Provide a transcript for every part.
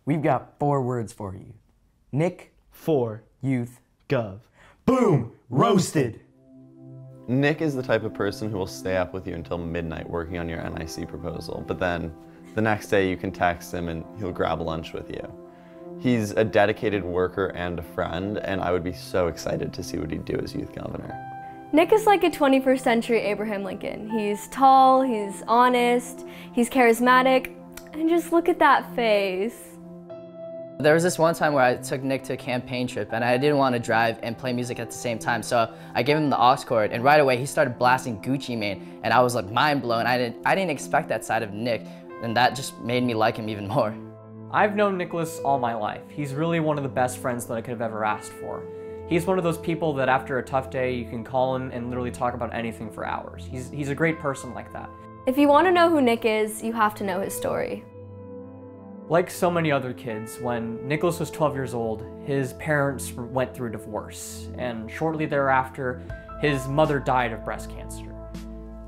We've got 4 words for you. Nick, for, youth, gov. boom, roasted. Nick is the type of person who will stay up with you until midnight working on your NIC proposal, but then the next day you can text him and he'll grab lunch with you. He's a dedicated worker and a friend, and I would be so excited to see what he'd do as youth governor. Nick is like a 21st century Abraham Lincoln. He's tall, he's honest, he's charismatic, and just look at that face. There was this one time where I took Nick to a campaign trip and I didn't want to drive and play music at the same time, so I gave him the aux cord, and right away he started blasting Gucci Mane, and I was like mind blown. I didn't expect that side of Nick, and that just made me like him even more. I've known Nicholas all my life. He's really one of the best friends that I could have ever asked for. He's one of those people that after a tough day you can call him and literally talk about anything for hours. He's a great person like that. If you want to know who Nick is, you have to know his story. Like so many other kids, when Nicholas was 12 years old, his parents went through a divorce, and shortly thereafter, his mother died of breast cancer.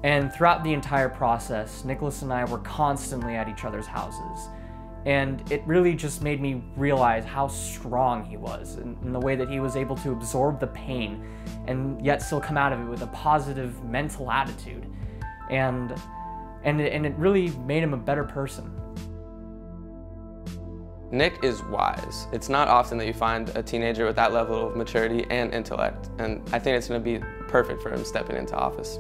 And throughout the entire process, Nicholas and I were constantly at each other's houses. And it really just made me realize how strong he was in the way that he was able to absorb the pain and yet still come out of it with a positive mental attitude. And it really made him a better person. Nick is wise. It's not often that you find a teenager with that level of maturity and intellect, and I think it's going to be perfect for him stepping into office.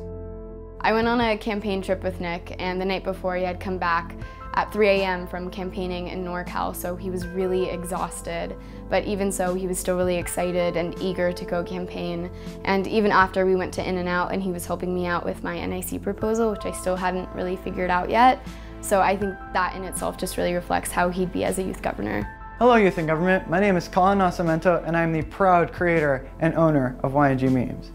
I went on a campaign trip with Nick, and the night before he had come back at 3 a.m. from campaigning in NorCal, so he was really exhausted. But even so, he was still really excited and eager to go campaign. And even after we went to In-N-Out and he was helping me out with my NIC proposal, which I still hadn't really figured out yet. So I think that in itself just really reflects how he'd be as a youth governor. Hello Youth in Government, my name is Colin Nascimento and I'm the proud creator and owner of YNG Memes.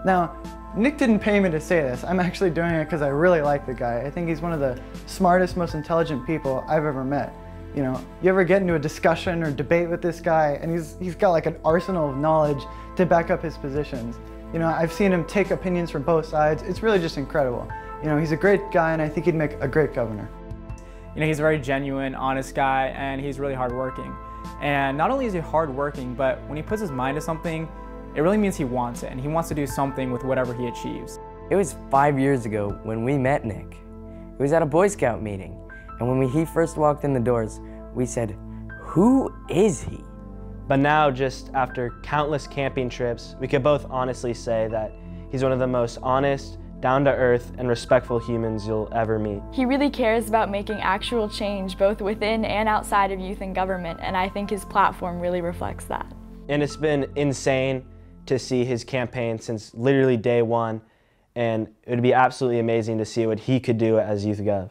Now, Nick didn't pay me to say this. I'm actually doing it because I really like the guy. I think he's one of the smartest, most intelligent people I've ever met. You know, you ever get into a discussion or debate with this guy and he's got like an arsenal of knowledge to back up his positions. You know, I've seen him take opinions from both sides. It's really just incredible. You know, he's a great guy and I think he'd make a great governor. You know, he's a very genuine, honest guy and he's really hardworking. And not only is he hardworking, but when he puts his mind to something, it really means he wants it, and he wants to do something with whatever he achieves. It was 5 years ago when we met Nick. It was at a Boy Scout meeting, and when he first walked in the doors, we said, "Who is he?" But now, just after countless camping trips, we could both honestly say that he's one of the most honest, down-to-earth, and respectful humans you'll ever meet. He really cares about making actual change both within and outside of youth and government, and I think his platform really reflects that. And it's been insane to see his campaign since literally day one, and it would be absolutely amazing to see what he could do as Youth Gov.